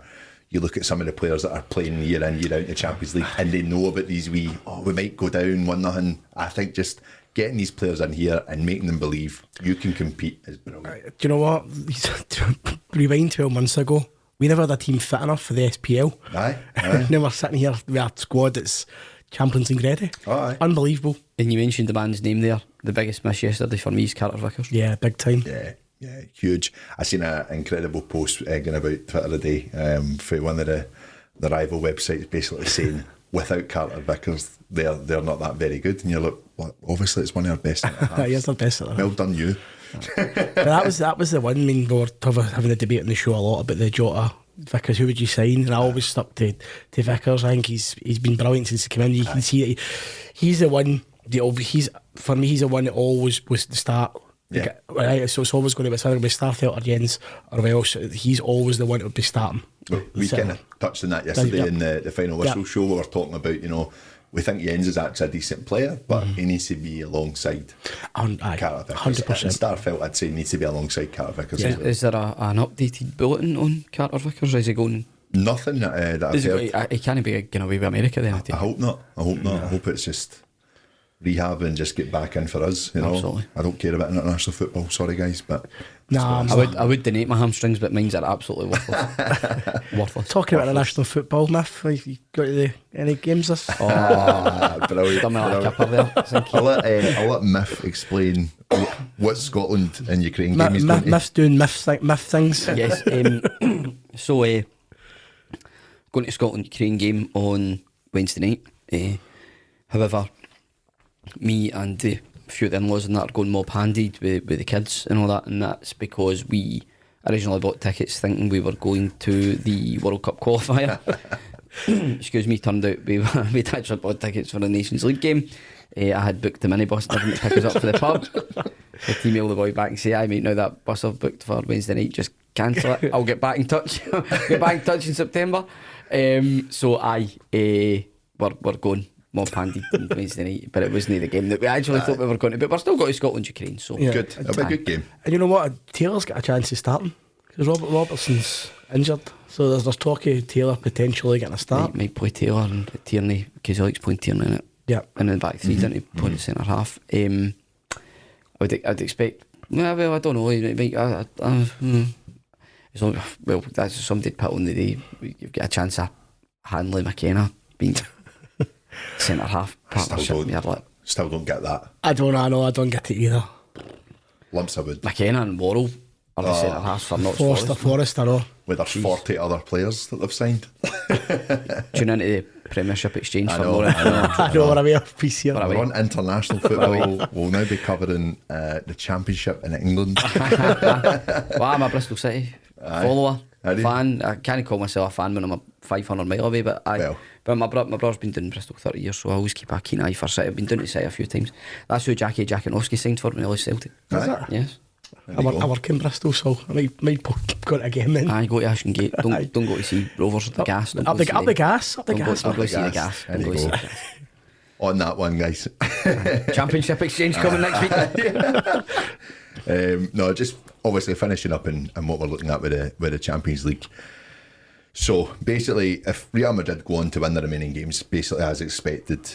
you look at some of the players that are playing year in, year out in the Champions League, and they know about these we might go down 1-0. I think just getting these players in here and making them believe you can compete is brilliant. Do you know what? Rewind 12 months ago, we never had a team fit enough for the SPL. Aye. Now we're sitting here with a squad that's Champions League ready. Aye. Unbelievable. And you mentioned the man's name there. The biggest miss yesterday for me is Carter Vickers. Yeah, big time. Yeah, huge. I seen an incredible post going about Twitter today for one of the rival websites, basically saying without Carter Vickers, they're not that very good. And you're like, well, obviously it's one of our best. He's the best. Well done, you. But that was the one. I mean, we were having a debate on the show a lot about the Jota Vickers. Who would you sign? And I always stuck to Vickers. I think he's been brilliant since he came in. You can see that he's the one. He's the one that always was the start. Yeah. Right, so it's always going to be either be Starfelt or Jens or Welsh. He's always the one that would be starting. We kind of touched on that yesterday in the final whistle show. We were talking about, we think Jens is actually a decent player, but he needs to be alongside Carter Vickers. 100%. And Starfelt, I'd say, needs to be alongside Carter Vickers. Yeah. Is there an updated bulletin on Carter Vickers? Is he going? Nothing that I've heard. He can't be going away with America then. I hope not. I hope it's just rehab and just get back in for us. Absolutely. I don't care about international football. Sorry, guys, but I would donate my hamstrings, but mine's are absolutely worthless. Talking about international football, Miff, you got to any games this? Brilliant. Done me like a kipper there. I'll let Miff explain what Scotland and Ukraine game is going to. Miff's doing Miff things. Yes. So going to Scotland Ukraine game on Wednesday night. However, me and a few of the in-laws and that are going mob handed with the kids and all that, and that's because we originally bought tickets thinking we were going to the World Cup qualifier. Excuse me, turned out we'd actually bought tickets for a Nations League game. I had booked the minibus and everything to pick us up for the pub. I'd email the boy back and say, mate, now that bus I've booked for Wednesday night, just cancel it. I'll get back in touch. Get back in touch in September. So we're going mob handed on Wednesday night, but it wasn't the game that we actually thought we were going to. But we're still going to Scotland Ukraine, so good. It'll be a good game. And you know what? Taylor's got a chance of starting because Robertson's injured, so there's talk of Taylor potentially getting a start. Might play Taylor and Tierney because he likes playing Tierney in it. Yeah, and in the back three, didn't he? Play the centre half. I'd expect. Well, I don't know. Well, that's somebody put on the day. You've got a chance of Hanley McKenna being centre half partnership. Still don't get that. I don't get it either. Lumps of wood. McKenna and Worrell are the centre halves for not Forrest, I know. With their 40 other players that they've signed. Tune into the Premiership Exchange for know, more. I know what I mean. Piece here. We're on international football. We'll now be covering the Championship in England. Well, I'm a Bristol City follower, fan. I can't call myself a fan when I'm a 500 mile away, but but my brother's been doing Bristol 30 years, so I always keep a keen eye for City. I've been down to City a few times. That's who Jackie Jackanoski signed for when he left Celtic. Is it? Yes. I work in Bristol, so I might go to a game then. I go to Ashton Gate. Don't go to see Rovers at the Gas. Up the gas. Don't go to see the Gas. On that one, guys. Championship Exchange coming next week. No, just obviously finishing up and what we're looking at with the Champions League. So basically, if Real Madrid go on to win the remaining games, basically as expected,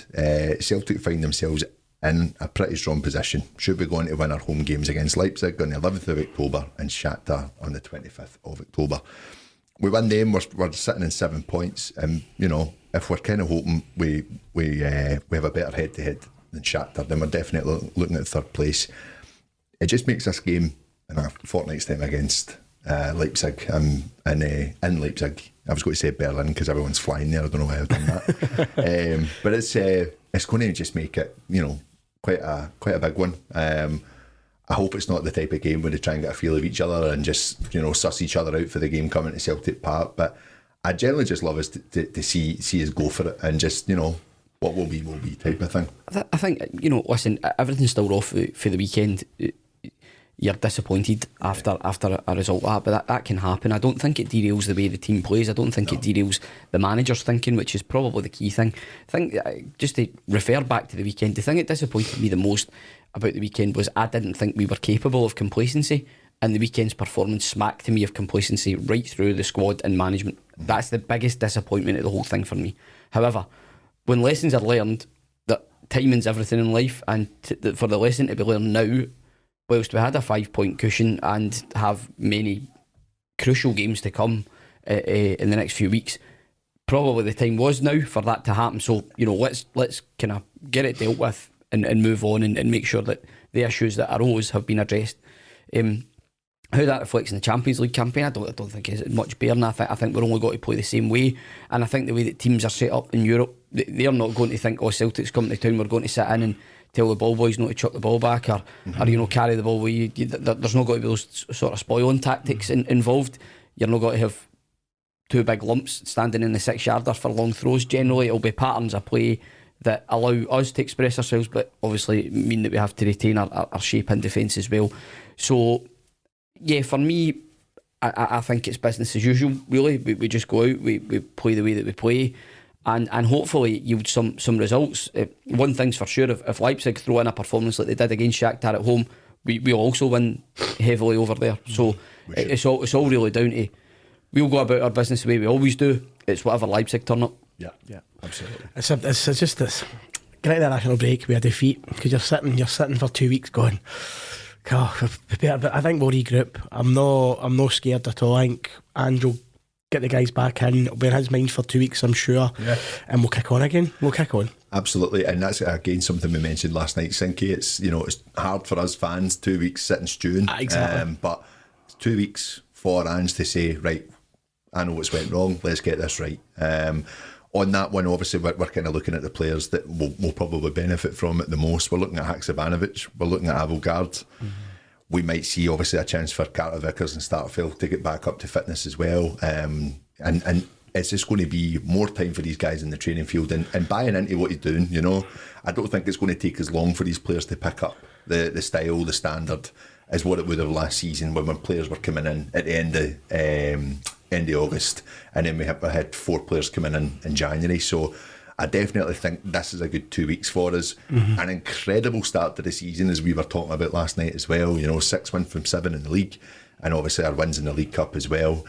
Celtic find themselves in a pretty strong position. Should be going to win our home games against Leipzig on the 11th of October and Shakhtar on the 25th of October. We win them, we're sitting in 7 points, and if we're kind of hoping we have a better head to head than Shakhtar, then we're definitely looking at third place. It just makes this game in a fortnight's time against Leipzig in Leipzig. I was going to say Berlin because everyone's flying there. I don't know why I've done that, but it's going to just make it quite a big one. I hope it's not the type of game where they try and get a feel of each other and just suss each other out for the game coming to Celtic Park. But I generally just love us to see us go for it and just what will be type of thing. I think listen, everything's still off for the weekend. You're disappointed after a result like that, but that can happen. I don't think it derails the way the team plays. I don't think it derails the manager's thinking, which is probably the key thing. I think, just to refer back to the weekend, the thing that disappointed me the most about the weekend was I didn't think we were capable of complacency, and the weekend's performance smacked to me of complacency right through the squad and management. That's the biggest disappointment of the whole thing for me. However, when lessons are learned, that timing's everything in life, and for the lesson to be learned now, whilst we had a 5-point cushion and have many crucial games to come in the next few weeks, probably the time was now for that to happen. So let's kind of get it dealt with and move on and make sure that the issues that arose have been addressed. How that reflects in the Champions League campaign, I don't think is much bearing. I think we're only got to play the same way, and I think the way that teams are set up in Europe, they're not going to think, Celtic's coming to town, we're going to sit in and tell the ball boys not to chuck the ball back or carry the ball with you. There's not got to be those sort of spoiling tactics involved. You're not got to have two big lumps standing in the 6-yarder for long throws. Generally it'll be patterns of play that allow us to express ourselves, but obviously mean that we have to retain our shape in defence as well. So yeah, for me, I think it's business as usual really. We just go out, we play the way that we play, and hopefully yield some results. One thing's for sure, if Leipzig throw in a performance like they did against Shakhtar at home, we'll also win heavily over there. So it's all really down to, we'll go about our business the way we always do. It's whatever Leipzig turn up. Yeah, absolutely. It's just this great international break with a defeat, because you're sitting for 2 weeks going, God, but I think we'll regroup. I'm not scared at all. I think Ange will get the guys back in. It'll be in his mind for 2 weeks, I'm sure. Yeah. And we'll kick on again. Absolutely, and that's again something we mentioned last night, Sinky. It's it's hard for us fans, 2 weeks sitting stewing. Exactly. But it's 2 weeks for Ange to say, right, I know what's went wrong, let's get this right. On that one, obviously, we're kind of looking at the players that will probably benefit from it the most. We're looking at Haksabanovic, we're looking at Avogard. Mm-hmm. We might see, obviously, a chance for Carter Vickers and Starfield to get back up to fitness as well. And it's just going to be more time for these guys in the training field and buying into what he's doing. I don't think it's going to take as long for these players to pick up the style, the standard, as what it would have last season when players were coming in at the end of August, and then we had 4 players coming in January. So I definitely think this is a good 2 weeks for us. Mm-hmm. An incredible start to the season, as we were talking about last night as well. 6 wins from 7 in the league, and obviously our wins in the League Cup as well.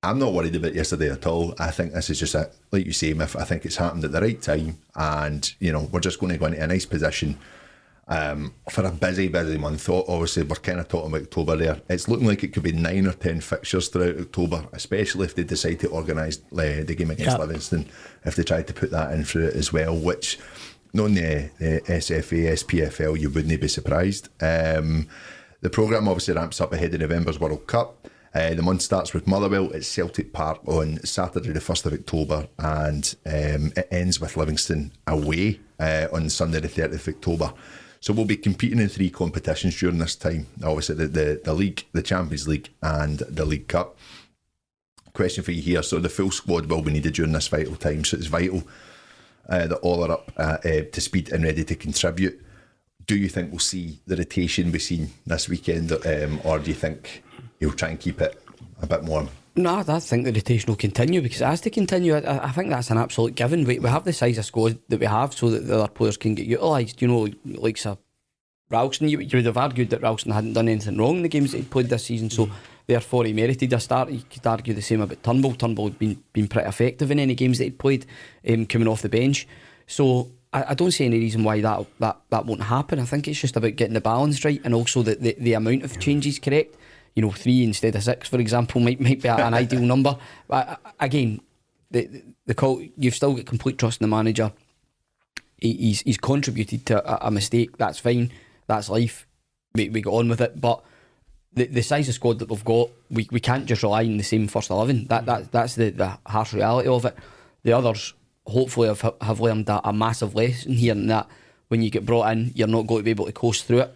I'm not worried about yesterday at all. I think this is just like you say, Miff, I think it's happened at the right time, and we're just going to go into a nice position for a busy month. Obviously, we're kind of talking about October there. It's looking like it could be 9 or 10 fixtures throughout October, especially if they decide to organise the game against Livingston, if they try to put that in for it as well, which, knowing the SFA, SPFL, you wouldn't be surprised. The programme obviously ramps up ahead of November's World Cup. The month starts with Motherwell at Celtic Park on Saturday the 1st of October, and it ends with Livingston away on Sunday the 30th of October. So we'll be competing in 3 competitions during this time. Obviously the League, the Champions League and the League Cup. Question for you here. So the full squad will be needed during this vital time. So it's vital that all are up to speed and ready to contribute. Do you think we'll see the rotation we've seen this weekend, or do you think he'll try and keep it a bit more? No, I think the rotation will continue, because it has to continue. I think that's an absolute given. We have the size of squad that we have so that the other players can get utilised. Like Ralston, you would have argued that Ralston hadn't done anything wrong in the games that he'd played this season, so therefore he merited a start. You could argue the same about Turnbull. Turnbull had been pretty effective in any games that he'd played, coming off the bench. So I don't see any reason why that won't happen. I think it's just about getting the balance right, and also the amount of changes correct. 3 instead of 6, for example, might be an ideal number. But again, the call, you've still got complete trust in the manager. He's contributed to a mistake. That's fine. That's life. We got on with it. But the size of squad that we've got, we can't just rely on the same first 11. That's the harsh reality of it. The others hopefully have learned a massive lesson here, in that when you get brought in, you're not going to be able to coast through it.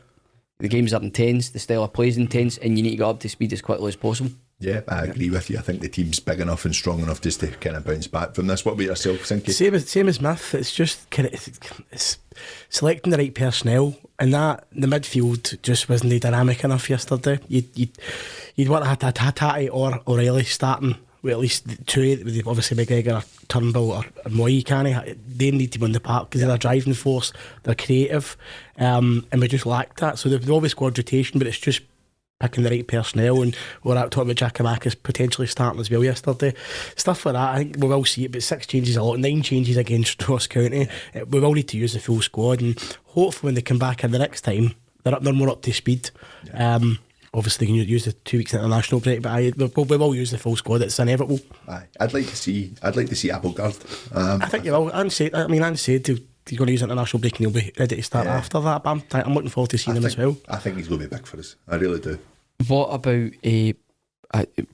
The games are intense, the style of play is intense, and you need to get up to speed as quickly as possible. Yeah, I agree with you. I think the team's big enough and strong enough just to kind of bounce back from this. What about yourself, Sinky? Same as Myth. It's just it's selecting the right personnel, and that the midfield just wasn't dynamic enough yesterday. You'd want to have Hatate or O'Reilly starting with at least 2, with obviously McGregor, Turnbull or Moy. They need to be on the park because they're a driving force, they're creative, and we just lacked that. So they've always squad rotation, but it's just picking the right personnel. And we're out talking about Giakoumakis potentially starting as well yesterday. Stuff like that, I think we will see it, but 6 changes a lot, 9 changes against Ross County. We will need to use the full squad, and hopefully when they come back in the next time, they're more up to speed. Obviously, you can use the 2 weeks international break, but we will use the full squad. It's inevitable. I'd like to see Applegard. I think you will. Ange said he's going to use international break and he'll be ready to start after that. But I'm looking forward to seeing him as well. I think he's going to be big for us. I really do. What about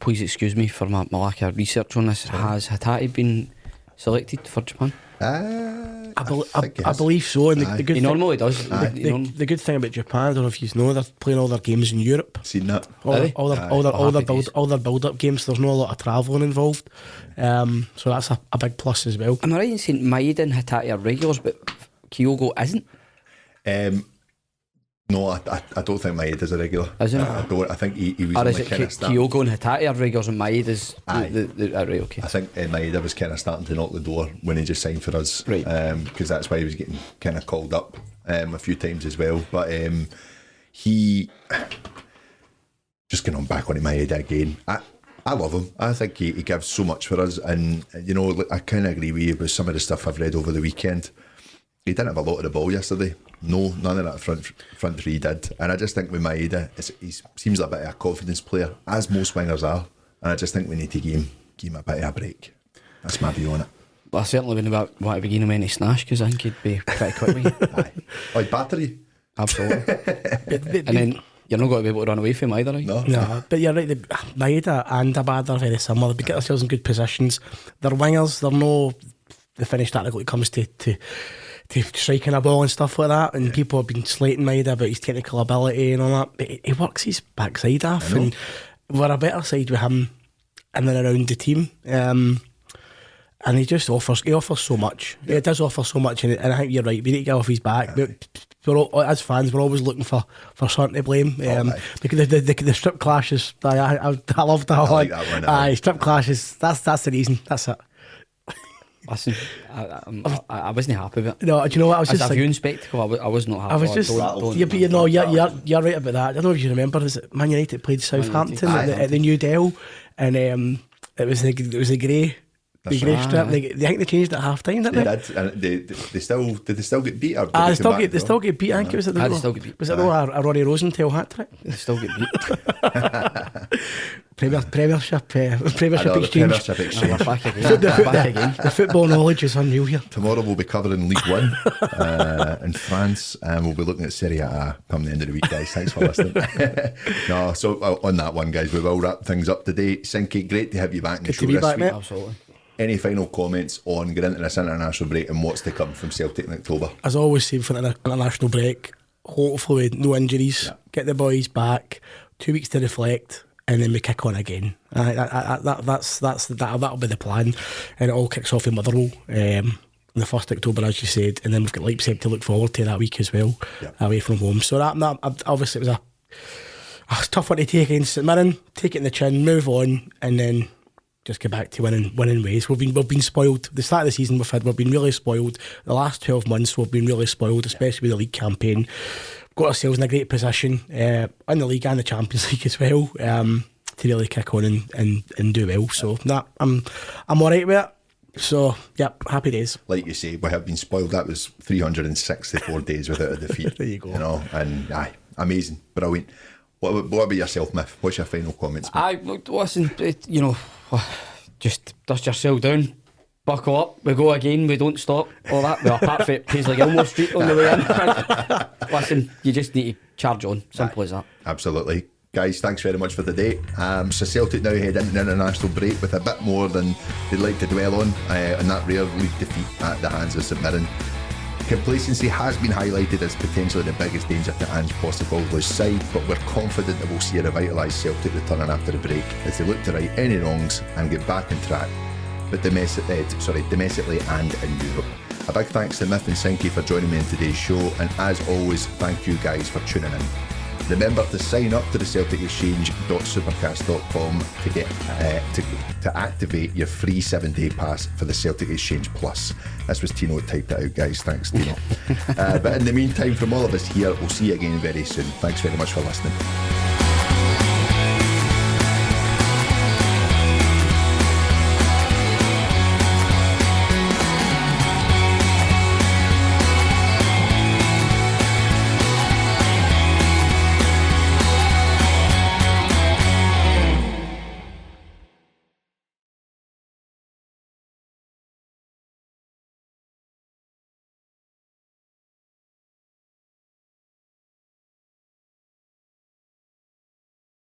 please excuse me for my lack of research on this. Has Hatate been selected for Japan? I believe so. And the good he normally does. The good thing about Japan, I don't know if you know, they're playing all their games in Europe. Seen that? All their build-up games. There's not a lot of travelling involved, so that's a big plus as well. Am I right in saying Maeda and Hatate are regulars, but Kyogo isn't? No, I don't think Maeda's a regular. Isn't it? I don't. I think he was. Or is it Kyogo and Hatate are regulars and Maeda's right, okay. I think Maeda was kind of starting to knock the door when he just signed for us, right? Because that's why he was getting kind of called up a few times as well. But he just getting on back on Maeda again. I love him. I think he gives so much for us, and I kind of agree with you with some of the stuff I've read over the weekend. He didn't have a lot of the ball yesterday. No, none of that front three did. And I just think with Maeda, he seems like a bit of a confidence player, as most wingers are. And I just think we need to give him a bit of a break. That's my view on it. Well, I certainly wouldn't want to begin him any snash, because I think he'd be pretty quick with you. Aye. Like battery. Absolutely. And then you're not going to be able to run away from him either, right? No, but you're right. Maeda and Abad are very similar. They get themselves in good positions. They're wingers. They're no the finished article when it comes to striking a ball and stuff like that, and people have been slating Maeda about his technical ability and all that, but he works his backside off, and we're a better side with him in and around the team, and he just offers so much. He does offer so much, and I think you're right, we need to get off his back. But as fans, we're always looking for something to blame, because the strip clashes, I love that. I like that one. Aye, strip clashes, that's the reason, that's it. Listen, I wasn't happy with it. No, do you know what? I was as just a viewing spectacle, I was not happy. I was just, you're right about that. I don't know if you remember, is it Man United played Southampton at the New Dell, and it was the grey. The grey strip. I think they changed it at half time, didn't they? Did, and did they still get beat? Or they still get beat. I think it was at the was it a Rory Rosenthal hat trick? They still get beat. Premiership exchange. Premiership exchange. Back again. The football knowledge is unreal here. Tomorrow we'll be covering League One in France, and we'll be looking at Serie A come the end of the week, guys. Thanks for listening. No, so on that one, guys, we will wrap things up today. Sinky, great to have you back in the show this week. Mate. Absolutely. Any final comments on getting into this international break and what's to come from Celtic in October? As I always say, for an international break, hopefully no injuries, get the boys back, 2 weeks to reflect, and then we kick on again. That'll be the plan, and it all kicks off in Motherwell on the 1st October, as you said, and then we've got Leipzig to look forward to that week as well, away from home. So that obviously it was a tough one to take against St Mirren. Take it in the chin, move on, and then just get back to winning ways. We've been spoiled. The start of the season we've been really spoiled. The last 12 months we've been really spoiled, especially with the league campaign. got ourselves in a great position in the league and the Champions League as well, to really kick on and do well. So I'm alright with it. So, yep, happy days. Like you say, we have been spoiled. That was 364 days without a defeat. There you go. You know, and amazing, brilliant. What about yourself, Miff? What's your final comments, mate? Listen, just dust yourself down, buckle up, we go again, we don't stop, all that. Well, apart from Paisley Gilmore Street on the way in. Listen, you just need to charge on, simple as that. Absolutely. Guys, thanks very much for the day. So Celtic now head into an international break with a bit more than they'd like to dwell on that rare league defeat at the hands of St Mirren. Complacency has been highlighted as potentially the biggest danger to Ange Postecoglou's side, but we're confident that we'll see a revitalised Celtic returning after the break as they look to right any wrongs and get back on track, but domestically and in Europe. A big thanks to Miff and Sinky for joining me in today's show, and as always, thank you guys for tuning in. Remember to sign up to the CelticExchange.supercast.com to get to activate your free 7-day pass for the Celtic Exchange Plus. This was Tino that typed it out, guys. Thanks, Tino. But in the meantime, from all of us here, we'll see you again very soon. Thanks very much for listening.